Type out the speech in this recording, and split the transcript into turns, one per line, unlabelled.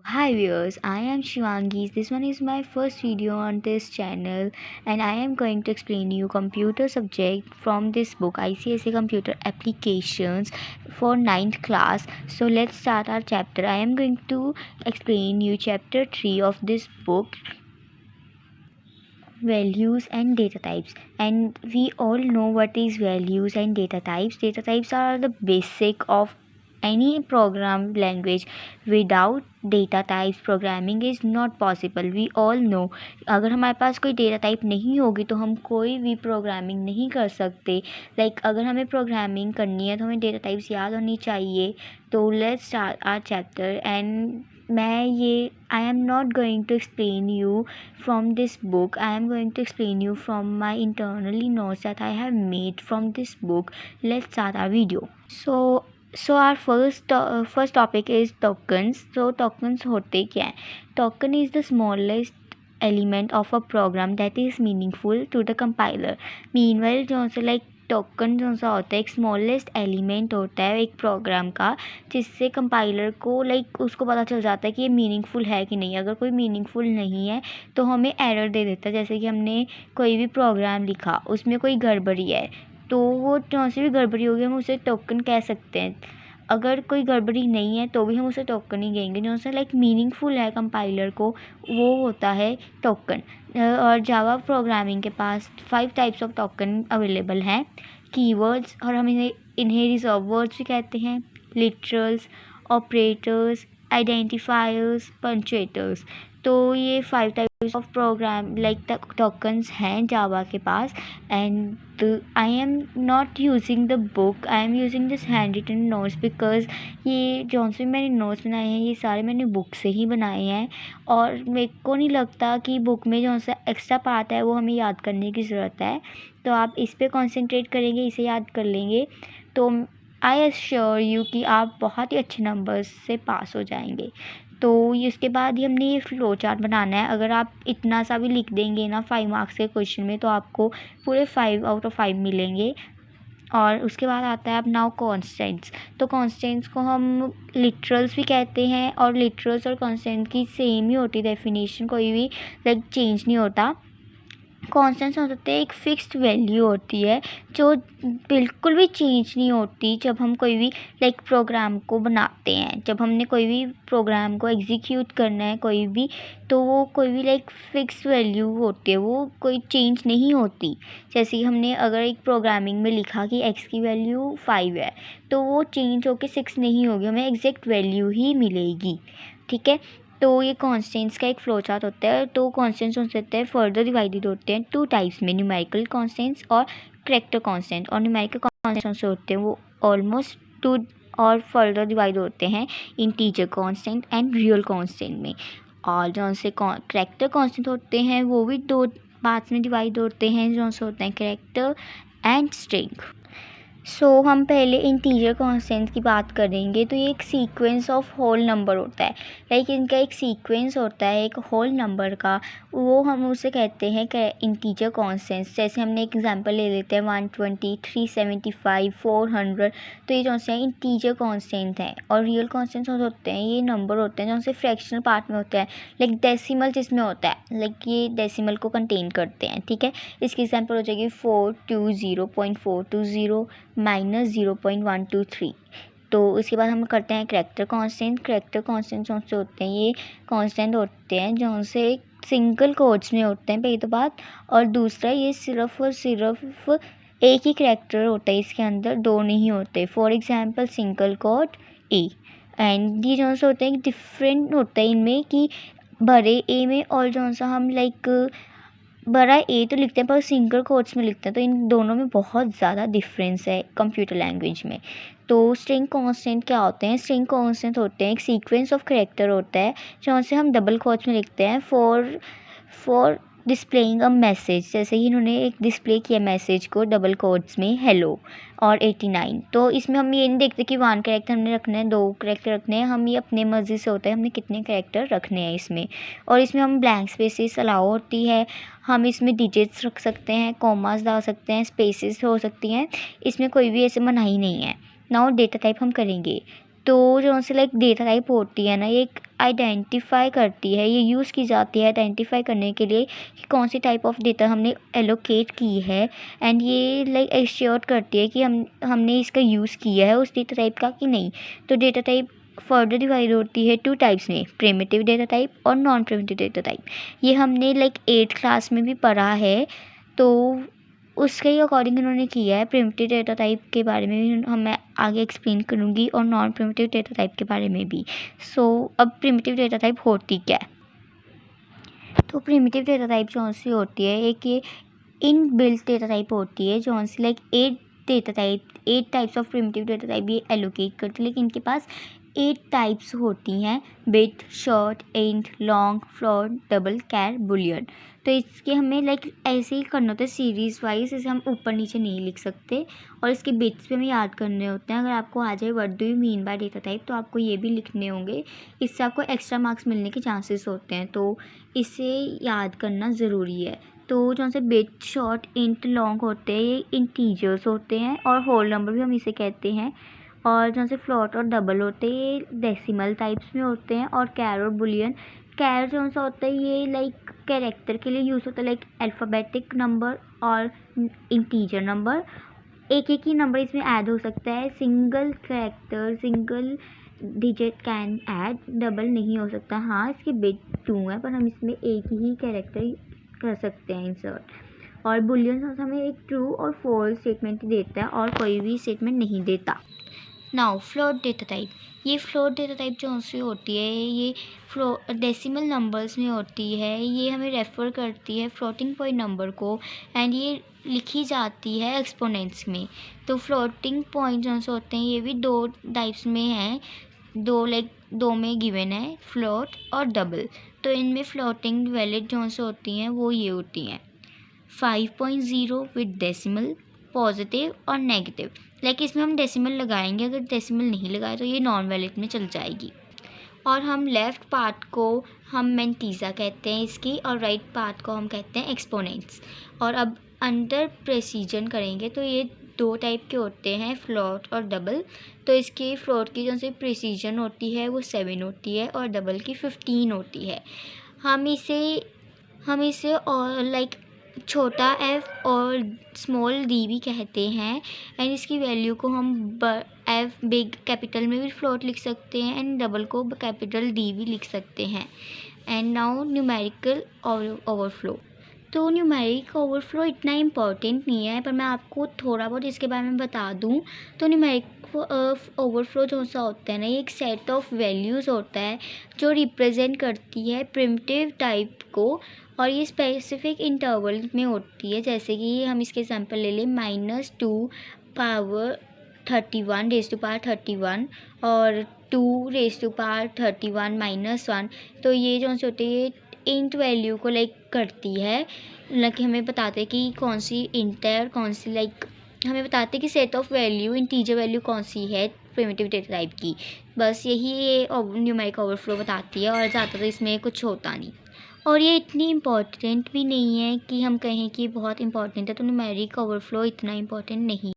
Hi viewers, I am Shivangi. This one is my first video on this channel and I am going to explain you computer subject from this book ICSE Computer Applications for ninth class. So let's start our chapter. I am going to explain you chapter 3 of this book, values and data types. And we all know what is values and data types. Data types are the basic of any program language. Without data types programming is not possible. We all know अगर हमारे पास कोई data type नहीं होगी तो हम कोई भी programming नहीं कर सकते. अगर हमें प्रोग्रामिंग करनी है तो हमें डेटा टाइप्स याद होनी चाहिए. तो let's start our chapter. And I am not going to explain you from this book. I am going to explain you from my internally notes that I have made from this book. Let's start our video. So our first topic is tokens. So tokens होते क्या है? Token is the smallest element of a program that is meaningful to the compiler. Meanwhile जो से token जो सा होता है एक स्मॉलेस्ट एलिमेंट होता है एक प्रोग्राम का, जिससे कंपाइलर को उसको पता चल जाता है कि ये मीनिंगफुल है कि नहीं. अगर कोई मीनिंगफुल नहीं है तो हमें एरर दे देता है. जैसे कि हमने कोई भी प्रोग्राम लिखा, उसमें कोई गड़बड़ी है, तो वो जहाँ से भी गड़बड़ी होगी हम उसे टोकन कह सकते हैं. अगर कोई गड़बड़ी नहीं है तो भी हम उसे टोकन ही कहेंगे. जो सा मीनिंगफुल है कंपाइलर को, वो होता है टोकन. और जावा प्रोग्रामिंग के पास 5 टाइप्स ऑफ टोकन अवेलेबल हैं. कीवर्ड्स, और हम इन्हें रिजर्व वर्ड्स भी कहते हैं, लिटरल्स, ऑपरेटर्स, आइडेंटिफायर्स, पंचुएटर्स. तो ये 5 टाइप्स ऑफ प्रोग्राम टोकन्स हैं जावा के पास. And I am not using the book, I am using this hand written notes because ये जो से मैंने नोट्स बनाए हैं ये सारे मैंने बुक से ही बनाए हैं. और मेरे को नहीं लगता कि बुक में जो सा एक्स्ट्रा पार्ट है वो हमें याद करने की ज़रूरत है. तो आप इस पे कंसंट्रेट करेंगे, इसे याद कर लेंगे, तो आई एश्योर यू कि आप बहुत ही अच्छे नंबर्स से पास हो जाएंगे. तो इसके बाद ही हमने ये फ़्लो चार्ट बनाना है. अगर आप इतना सा भी लिख देंगे ना 5 मार्क्स के क्वेश्चन में तो आपको पूरे 5 आउट ऑफ 5 मिलेंगे. और उसके बाद आता है अब नाउ कॉन्स्टेंट्स. तो कॉन्स्टेंट्स को हम लिटरल्स भी कहते हैं, और लिटरल्स और कॉन्स्टेंट की सेम ही होती है डेफिनेशन, कोई भी चेंज नहीं होता. कॉन्स्टेंट्स हो सकते हैं एक फ़िक्स्ड वैल्यू होती है जो बिल्कुल भी चेंज नहीं होती. जब हम कोई भी प्रोग्राम को बनाते हैं, जब हमने कोई भी प्रोग्राम को एग्जीक्यूट करना है कोई भी, तो वो कोई भी फ़िक्स वैल्यू होती है, वो कोई चेंज नहीं होती. जैसे कि हमने अगर एक प्रोग्रामिंग में लिखा कि x की वैल्यू 5 है, तो वो चेंज होकर 6 नहीं होगी, हमें एग्जैक्ट वैल्यू ही मिलेगी. ठीक है. तो ये कॉन्स्टेंट्स का एक फ्लो चार्ट होता है. तो कॉन्स्टेंट्स हो सकते हैं फर्दर डिवाइडेड होते हैं 2 टाइप्स में, न्यूमेरिकल कॉन्स्टेंट्स और करैक्टर कॉन्स्टेंट. और न्यूमेरिकल कॉन्स्टेंट्स होते हैं वो ऑलमोस्ट 2 और फर्दर डिवाइड होते हैं integer constant and real constant में. और जो से करैक्टर कॉन्स्टेंट होते हैं वो भी 2 पार्ट्स में डिवाइड होते हैं, जो से होते हैं करैक्टर एंड स्ट्रिंग. सो हम पहले इंटीजर कॉन्स्टेंट की बात करेंगे. तो ये एक सीक्वेंस ऑफ होल नंबर होता है. इनका एक सीक्वेंस होता है एक होल नंबर का, वो हम उसे कहते हैं इंटीजर कॉन्स्टेंट्स. जैसे हमने एक एग्जांपल ले लेते हैं 120, 375, 400. तो ये जो से इंटीजर कॉन्स्टेंट हैं. और रियल कॉन्स्टेंट्स होते हैं ये नंबर होते हैं जो से फ्रैक्शनल पार्ट में होते हैं, डेसिमल जिसमें होता है, ये डेसिमल को कंटेन करते हैं. ठीक है. इसकी एग्जांपल हो जाएगी 420.420 माइनस 0.123. तो इसके बाद हम करते हैं करैक्टर कांस्टेंट. करैक्टर कांस्टेंट कौन से होते हैं? ये कांस्टेंट होते हैं जो से सिंगल कोट्स में होते हैं पहली तो बात, और दूसरा ये सिर्फ और सिर्फ एक ही करैक्टर होता है इसके अंदर, 2 नहीं होते. For example single cot A. And ये जो से होते हैं डिफरेंट होता है इनमें कि बड़े ए में और जो सा हम बड़ा ए तो लिखते हैं पर सिंगल कोट्स में लिखते हैं. तो इन दोनों में बहुत ज़्यादा डिफरेंस है कंप्यूटर लैंग्वेज में. तो स्ट्रिंग कांस्टेंट क्या होते हैं? स्ट्रिंग कांस्टेंट होते हैं एक सीक्वेंस ऑफ करैक्टर होता है जहाँ से हम डबल कोट्स में लिखते हैं फॉर डिस्प्लेइंग अ मैसेज. जैसे कि इन्होंने एक डिस्प्ले किया मैसेज को डबल कोट्स में हेलो और 89. तो इसमें हम ये नहीं देखते कि 1 करैक्टर हमने रखना है, 2 करैक्टर रखने हैं. हम ये अपने मर्ज़ी से होता है हमने कितने करैक्टर रखने हैं इसमें. और इसमें हम ब्लैंक स्पेसेस अलाउ होती है. हम इसमें डिजिट्स रख सकते हैं, कॉमास डाल सकते हैं, स्पेसेस हो सकती हैं. इसमें कोई भी ऐसे मनाही नहीं है. नाउ डेटा टाइप हम करेंगे. तो जो से डेटा टाइप होती है ना, ये एक आइडेंटिफाई करती है, ये यूज़ की जाती है आइडेंटिफाई करने के लिए कि कौन सी टाइप ऑफ डेटा हमने एलोकेट की है। एंड ये लाइक एश्योर करती है कि हमने इसका यूज़ किया है उस डेटा टाइप का कि नहीं। तो डेटा टाइप फर्दर डिवाइड होती है 2 टाइप्स में, प्रिमिटिव डेटा टाइप और नॉन प्रिमिटिव डेटा टाइप। ये हमने लाइक 8th क्लास में भी पढ़ा है, तो उसके ही अकॉर्डिंग उन्होंने किया है। प्रिमिटिव डेटा टाइप के बारे में भी मैं आगे एक्सप्लेन करूँगी और नॉन प्रिमिटिव डेटा टाइप के बारे में भी। अब प्रिमिटिव डेटा टाइप होती क्या है? तो प्रिमिटिव डेटा टाइप कौन सी होती है, एक ये इन बिल्ट डेटा टाइप होती है जो C like 8 types of primitive data type ये एलोकेट करती है, लेकिन इनके पास 8 टाइप्स होती हैं, bit, short, int, long, float, double, char, boolean. तो इसके हमें लाइक ऐसे ही करना होता है सीरीज़ वाइज, इसे हम ऊपर नीचे नहीं लिख सकते और इसके बिट्स भी हमें याद करने होते हैं। अगर आपको आ जाए what do you mean by data type तो आपको ये भी लिखने होंगे, इससे आपको एक्स्ट्रा मार्क्स मिलने के चांसेस होते हैं, तो इसे याद करना ज़रूरी है। तो जो से बिट, शॉर्ट, इंट, लॉन्ग होते हैं ये इंटीजर्स होते हैं और होल नंबर भी हम इसे कहते हैं। और जो से फ्लोट और डबल होते हैं ये डेसिमल टाइप्स में होते हैं। और कैर और बुलियन, कैर जो सा होता है ये लाइक कैरेक्टर के लिए यूज़ होता है, लाइक अल्फ़ाबेटिक नंबर और इंटीजर नंबर। एक ही नंबर इसमें ऐड हो सकता है, single character single digit can add, double नहीं हो सकता। हाँ इसके बिट 2 है पर हम इसमें एक ही कैरेक्टर कर सकते हैं इंसर्ट। और बुलियन हमें एक ट्रू और फॉल्स स्टेटमेंट देता है और कोई भी स्टेटमेंट नहीं देता। नाउ फ्लोट डेटा टाइप, ये फ्लोट डेटा टाइप जो सी होती है ये डेसिमल नंबर्स में होती है, ये हमें रेफ़र करती है फ्लोटिंग पॉइंट नंबर को एंड ये लिखी जाती है एक्सपोनेंट्स में। तो फ्लोटिंग पॉइंट जो से होते हैं ये भी 2 टाइप्स में हैं, दो में गिवन है, फ्लोट और डबल। तो इनमें फ्लोटिंग वैलिड जो से होती हैं वो ये होती हैं 5.0 विद डेसिमल, पॉजिटिव और नेगेटिव। लाइक इसमें हम डेसिमल लगाएंगे, अगर डेसिमल नहीं लगाए तो ये नॉन वैलिड में चल जाएगी। और हम लेफ़्ट पार्ट को हम मेंटीज़ा कहते हैं इसकी और राइट पार्ट को हम कहते हैं एक्सपोनेंट्स। और अब अंडर प्रेसिजन करेंगे तो ये 2 टाइप के होते हैं, फ्लोट और डबल। तो इसकी फ्लोट की जो से प्रेसिजन होती है वो 7 होती है और डबल की 15 होती है। हम इसे और लाइक छोटा f और स्मॉल d भी कहते हैं एंड इसकी वैल्यू को हम f बिग कैपिटल में भी फ्लोट लिख सकते हैं एंड डबल को कैपिटल D भी लिख सकते हैं। And now numerical overflow. तो न्यूमेरिक ओवरफ्लो इतना इम्पॉर्टेंट नहीं है पर मैं आपको थोड़ा बहुत इसके बारे में बता दूं। तो न्यूमेरिक ओवरफ्लो जो सा होता है ना, ये एक सेट ऑफ वैल्यूज़ होता है जो रिप्रेजेंट करती है प्रिमिटिव टाइप को और ये स्पेसिफिक इंटरवल में होती है। जैसे कि हम इसके एग्जांपल ले लें -2 पावर 31 रेज़ टू पावर 31 और 2 रेज़ टू पावर 31 -1। तो ये जो से होती है इंट वैल्यू को लाइक करती है, लाइक हमें बताते हैं कि कौन सी इंट है और कौन सी लाइक हमें बताते हैं कि set of value integer value कौन सी है प्रिमिटिव डेटा टाइप की। बस यही ये न्यूमेरिक ओवरफ्लो बताती है और ज़्यादा तो इसमें कुछ होता नहीं। और ये इतनी इम्पॉर्टेंट भी नहीं है कि हम कहें कि बहुत इम्पॉर्टेंट है, तो न्यूमेरिक ओवरफ्लो इतना इम्पॉर्टेंट नहीं।